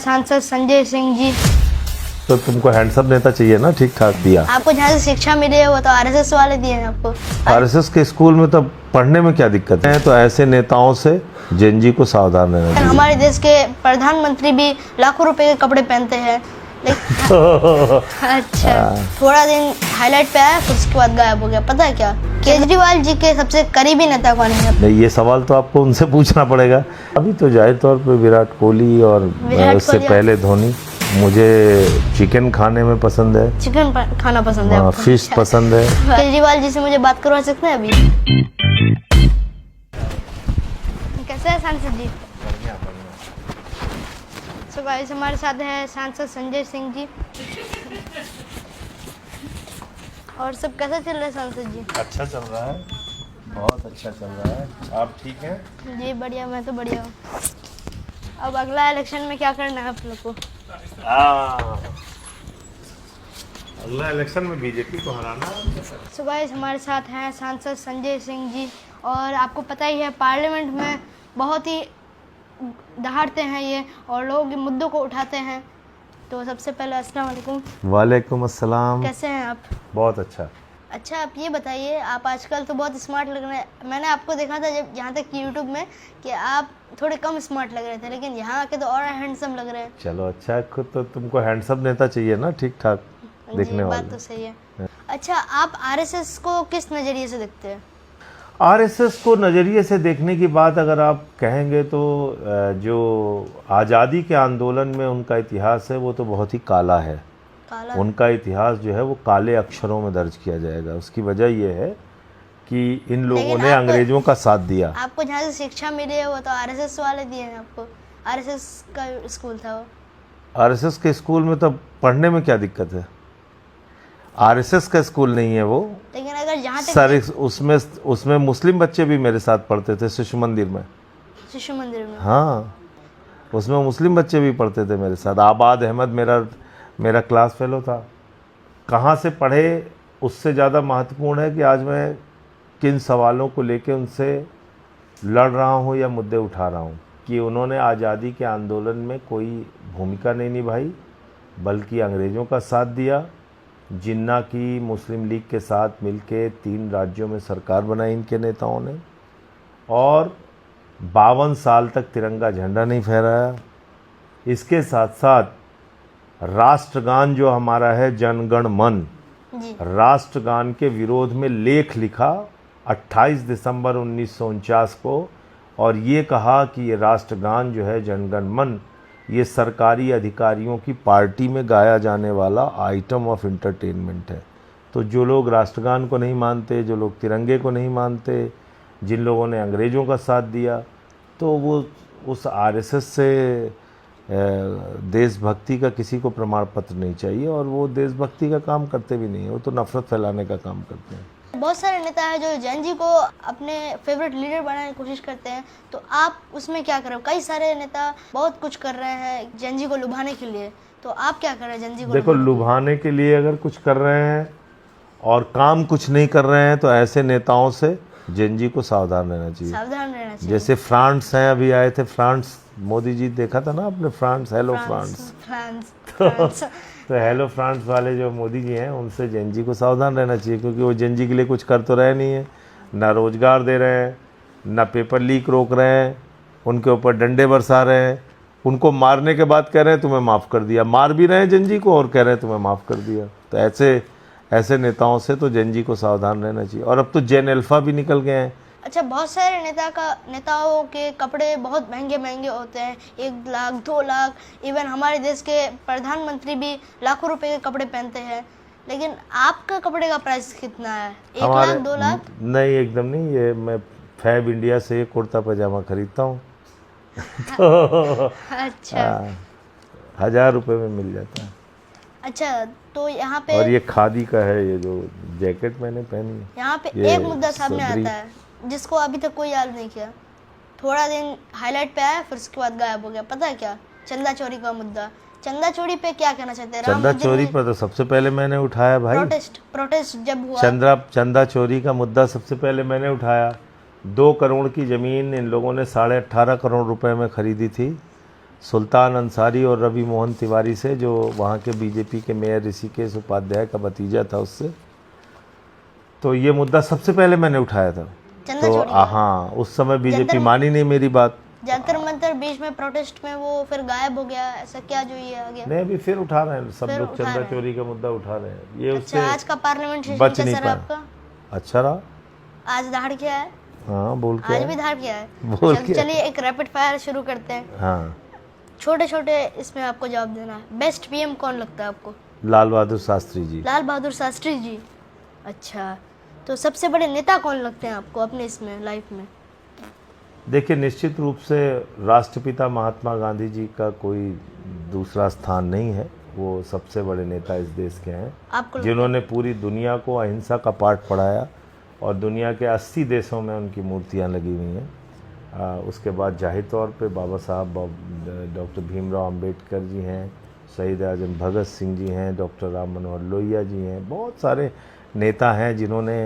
सांसद संजय सिंह जी। तो तुमको हैंडसम नेता चाहिए ना, ठीक ठाक दिया। आपको जहाँ से शिक्षा मिली है वो तो आरएसएस वाले दिए हैं आपको। आरएसएस के स्कूल में तो पढ़ने में क्या दिक्कत है? तो ऐसे नेताओं से जेनजी को सावधान रहना चाहिए। हमारे देश के प्रधानमंत्री भी लाखों रुपए के कपड़े पहनते हैं अच्छा, थोड़ा दिन हाईलाइट पे आया फिर उसके बाद गायब हो गया। पता है क्या, केजरीवाल जी के सबसे करीबी नेता कौन है? नहीं, ये सवाल तो आपको उनसे पूछना पड़ेगा। अभी तो जाहिर तौर पे विराट कोहली और उससे पहले धोनी। मुझे चिकन खाने में पसंद है, चिकन खाना पसंद है आपको? फिश पसंद है। केजरीवाल जी से मुझे बात करवा सकते हैं अभी? कैसे है सांसद जी? सो गाइस, हमारे साथ है सांसद संजय सिंह जी। और सब कैसा चल रहा है सांसद जी? अच्छा चल रहा है, बहुत अच्छा चल रहा है। आप ठीक हैं? जी बढ़िया, मैं तो बढ़िया हूँ। अब अगला इलेक्शन में क्या करना है आप लोग को? अगला इलेक्शन में बीजेपी को हराना। सो गाइस, हमारे साथ हैं सांसद संजय सिंह जी। और आपको पता ही है पार्लियामेंट में बहुत ही दहाड़ते हैं ये और लोगों के मुद्दों को उठाते हैं। तो सबसे पहले अस्सलाम वालेकुम। वालेकुम अस्सलाम। कैसे हैं आप? बहुत अच्छा। अच्छा, आप ये बताइए, आप आजकल तो बहुत स्मार्ट लग रहे हैं। मैंने आपको देखा था जब यहाँ तक कि यूट्यूब में कि आप थोड़े कम स्मार्ट लग रहे थे, लेकिन यहाँ आके तो और हैंडसम लग रहे हैं। चलो अच्छा है, खुद तो तुमको हैंडसम नेता चाहिए ना, ठीक ठाक दिखने वाला। बात तो सही है। अच्छा, आप आरएसएस को किस नज़रिए से देखते हैं? आरएसएस को नज़रिए से देखने की बात अगर आप कहेंगे तो जो आज़ादी के आंदोलन में उनका इतिहास है वो तो बहुत ही काला है। काला? उनका इतिहास जो है वो काले अक्षरों में दर्ज किया जाएगा। उसकी वजह ये है कि इन लोगों ने अंग्रेजों का साथ दिया। आपको जहाँ से शिक्षा मिली है वो तो आरएसएस वाले दिए हैं आपको। आरएसएस का स्कूल था वो। आरएसएस के स्कूल में तो पढ़ने में क्या दिक्कत है? आरएसएस का स्कूल नहीं है वो। लेकिन अगर जहाँ तक सर उसमें मुस्लिम बच्चे भी मेरे साथ पढ़ते थे शिशु मंदिर में। शिशु मंदिर में? हाँ, उसमें मुस्लिम बच्चे भी पढ़ते थे मेरे साथ। आबाद अहमद मेरा क्लास फेलो था। कहाँ से पढ़े उससे ज़्यादा महत्वपूर्ण है कि आज मैं किन सवालों को लेके उनसे लड़ रहा हूँ या मुद्दे उठा रहा हूँ। कि उन्होंने आज़ादी के आंदोलन में कोई भूमिका नहीं निभाई, बल्कि अंग्रेज़ों का साथ दिया। जिन्ना की मुस्लिम लीग के साथ मिलके 3 राज्यों में सरकार बनाई इनके नेताओं ने, और 52 साल तक तिरंगा झंडा नहीं फहराया। इसके साथ साथ राष्ट्रगान जो हमारा है जन गण मन, राष्ट्रगान के विरोध में लेख लिखा 28 दिसंबर 1949 को, और ये कहा कि ये राष्ट्रगान जो है जन गण मन ये सरकारी अधिकारियों की पार्टी में गाया जाने वाला आइटम ऑफ इंटरटेनमेंट है। तो जो लोग राष्ट्रगान को नहीं मानते, जो लोग तिरंगे को नहीं मानते, जिन लोगों ने अंग्रेज़ों का साथ दिया, तो वो उस आरएसएस से देशभक्ति का किसी को प्रमाण पत्र नहीं चाहिए, और वो देशभक्ति का काम करते भी नहीं है, वो तो नफरत फैलाने का काम करते हैं। बहुत सारे नेता हैं जो जैन जी को अपने फेवरेट लीडर बनाने की कोशिश करते हैं, तो आप उसमें क्या कर रहे हो? कई सारे नेता बहुत कुछ कर रहे हैं जैन जी को लुभाने के लिए, तो आप क्या कर रहे हैं जैन जी को? देखो, लुभाने के लिए अगर कुछ कर रहे हैं और काम कुछ नहीं कर रहे हैं तो ऐसे नेताओं से जैन जी को सावधान रहना चाहिए। सावधान रहना चाहिए। जैसे फ्रांस हैं, अभी आए थे फ्रांस, मोदी जी देखा था ना आपने? France, hello France. तो हेलो फ्रांस वाले जो मोदी जी हैं उनसे जैन जी को सावधान रहना चाहिए, क्योंकि वो जैन जी के लिए कुछ कर तो रहे नहीं है। ना रोजगार दे रहे हैं, ना पेपर लीक रोक रहे हैं, उनके ऊपर डंडे बरसा रहे हैं, उनको मारने के बाद कह रहे हैं तुम्हें माफ़ कर दिया। मार भी रहे हैं जैन जी को और कह रहे हैं तुम्हें माफ़ कर दिया। तो ऐसे नेताओं से तो जैन जी को सावधान रहना चाहिए। और अब तो जैन अल्फा भी निकल गए हैं। अच्छा, बहुत सारे नेताओं के कपड़े बहुत महंगे महंगे होते हैं, 1 लाख 2 लाख, इवन हमारे देश के प्रधानमंत्री भी लाखों रुपए के कपड़े पहनते हैं। लेकिन आपका कपड़े का प्राइस कितना है? 1 लाख 2 लाख? नहीं, एकदम नहीं। ये मैं फैब इंडिया से ये कुर्ता पजामा खरीदता हूँ तो अच्छा, 1000 रुपये में मिल जाता है। अच्छा, तो यहाँ पे और ये खादी का है, ये जो जैकेट मैंने पहनी है। यहाँ पे एक मुद्दा सामने आता है जिसको अभी तक कोई याद नहीं किया। थोड़ा दिन हाईलाइट पे आया फिर उसके बाद गायब हो गया। पता है क्या? चंदा चोरी का मुद्दा। चंदा चोरी पे क्या कहना चाहते हैं? चंदा चोरी पर तो सबसे पहले मैंने उठाया भाई। प्रोटेस्ट जब हुआ, चंदा चोरी का मुद्दा सबसे पहले मैंने उठाया। 2 करोड़ की ज़मीन इन लोगों ने 18.5 करोड़ रुपए में खरीदी थी। सुल्तान अंसारी और रवि मोहन तिवारी से, जो वहाँ के बीजेपी के मेयर ऋषिकेश उपाध्याय का भतीजा था, उससे। तो ये मुद्दा सबसे पहले मैंने उठाया था। चंदा तो चोरी का। हाँ, उस समय बीजेपी मानी नहीं मेरी बात। जंतर मंतर बीच में प्रोटेस्ट में वो फिर गायब हो गया, ऐसा क्या जो ये आ गया? नहीं, अभी फिर उठा रहे हैं सब फिर लोग, उठा चंदा रहे हैं। चोरी का मुद्दा उठा रहे हैं। ये अच्छा, उससे आज का पार्लियामेंट सेशन बच नहीं कैसा रहा पाया। आपका? अच्छा रहा। आज धाड़ किया है? हाँ, बोल के आज आए। भी धाड़ किया है? बोल के चलिए एक रैपिड फायर शुरू करते हैं। हाँ, छोटे छोटे इसमें आपको जवाब देना है। बेस्ट पीएम कौन लगता है आपको? लाल बहादुर शास्त्री जी। लाल बहादुर शास्त्री जी। अच्छा, तो सबसे बड़े नेता कौन लगते हैं आपको अपने इसमें लाइफ में? देखिए, निश्चित रूप से राष्ट्रपिता महात्मा गांधी जी का कोई दूसरा स्थान नहीं है। वो सबसे बड़े नेता इस देश के हैं, आपको जिन्होंने पूरी दुनिया को अहिंसा का पाठ पढ़ाया, और दुनिया के 80 देशों में उनकी मूर्तियां लगी हुई हैं। उसके बाद जाहिर तौर पे बाबा साहब डॉक्टर भीमराव अंबेडकर जी हैं, शहीद आजम भगत सिंह जी हैं, डॉक्टर राम मनोहर लोहिया जी हैं। बहुत सारे नेता हैं जिन्होंने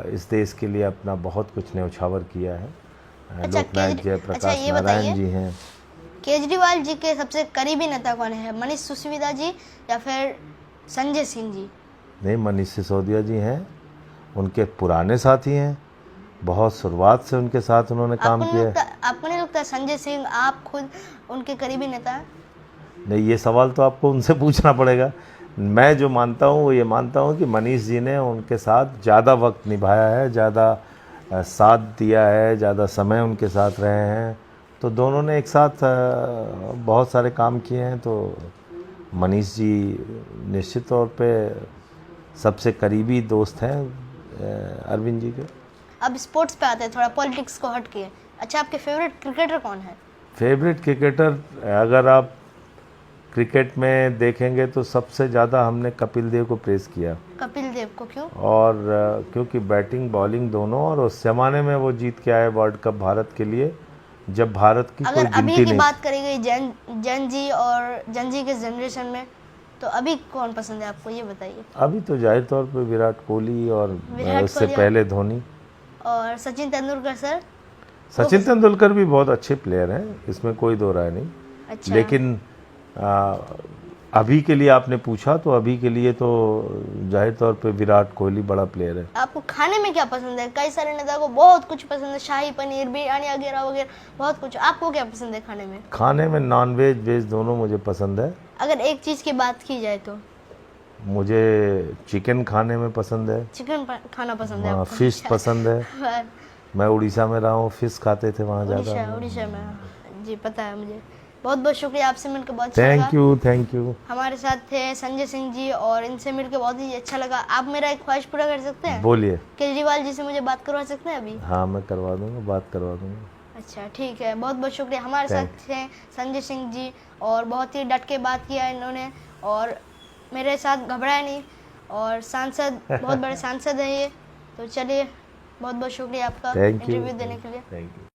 इस देश के लिए अपना बहुत कुछ न्यौछावर किया है। अच्छा, लोकनायक जयप्रकाश अच्छा, ये नारायण बताइए, जी हैं। केजरीवाल जी के सबसे करीबी नेता कौन है? मनीष सिसोदिया जी या फिर संजय सिंह जी? नहीं, मनीष सिसोदिया जी हैं, उनके पुराने साथी हैं, बहुत शुरुआत से उनके साथ उन्होंने काम किया है। आपको नहीं लगता संजय सिंह आप खुद उनके करीबी नेता हैं? नहीं, ये सवाल तो आपको उनसे पूछना पड़ेगा। मैं जो मानता हूँ वो ये मानता हूँ कि मनीष जी ने उनके साथ ज़्यादा वक्त निभाया है, ज़्यादा साथ दिया है, ज़्यादा समय उनके साथ रहे हैं। तो दोनों ने एक साथ बहुत सारे काम किए हैं। तो मनीष जी निश्चित तौर पे सबसे करीबी दोस्त हैं अरविंद जी के। अब स्पोर्ट्स पे आते हैं, थोड़ा पॉलिटिक्स को हट के। अच्छा, आपके फेवरेट क्रिकेटर कौन है? फेवरेट क्रिकेटर, अगर आप क्रिकेट में देखेंगे तो सबसे ज़्यादा हमने कपिल देव को प्रेज़ किया। कपिल देव को क्यों? और क्योंकि बैटिंग बॉलिंग दोनों, और उस ज़माने में वो जीत के आए वर्ल्ड कप भारत के लिए, जब भारत की कोई अगर अभी गिनती की नहीं। बात करी गई जन जी और जन जी के जनरेशन में, तो अभी कौन पसंद है आपको, ये बताइए। अभी तो जाहिर तौर पे विराट कोहली, और उससे कोहली पहले धोनी और सचिन तेंदुलकर सर। सचिन तेंदुलकर भी बहुत अच्छे प्लेयर हैं, इसमें कोई दो राय नहीं। अच्छा, लेकिन अभी के लिए आपने पूछा तो अभी के लिए तो जाहिर तौर पे विराट कोहली बड़ा प्लेयर है। आपको खाने में क्या पसंद है? कई सारे नेता को बहुत कुछ पसंद है, शाही पनीर, बिरयानी वगैरह वगैरह, बहुत कुछ। आपको क्या पसंद है खाने में? खाने में नॉन वेज वेज दोनों मुझे पसंद है। अगर एक चीज़ की बात की जाए तो मुझे चिकन खाने में पसंद है। चिकन खाना पसंद है हाँ, आपको? फिश पसंद है। मैं उड़ीसा में रहा हूँ, फिश खाते थे वहाँ ज़्यादा। उड़ीसा में, जी पता है मुझे। बहुत बहुत शुक्रिया, आपसे मिलकर बहुत अच्छा लगा। Thank you. हमारे साथ थे संजय सिंह जी, और इनसे मिलकर बहुत ही अच्छा लगा। आप मेरा एक ख्वाहिश पूरा कर सकते हैं? बोलिए। केजरीवाल जी से मुझे बात करवा सकते हैं अभी? हाँ, मैं करवा दूंगा, बात करवा दूंगा। अच्छा, ठीक है, बहुत बहुत शुक्रिया। हमारे साथ थे संजय सिंह जी, और बहुत ही डट के बात किया इन्होंने, और मेरे साथ घबराया नहीं, और सांसद, बहुत बड़े सांसद हैं ये। तो चलिए, बहुत बहुत शुक्रिया आपका इंटरव्यू देने के लिए। Thank you.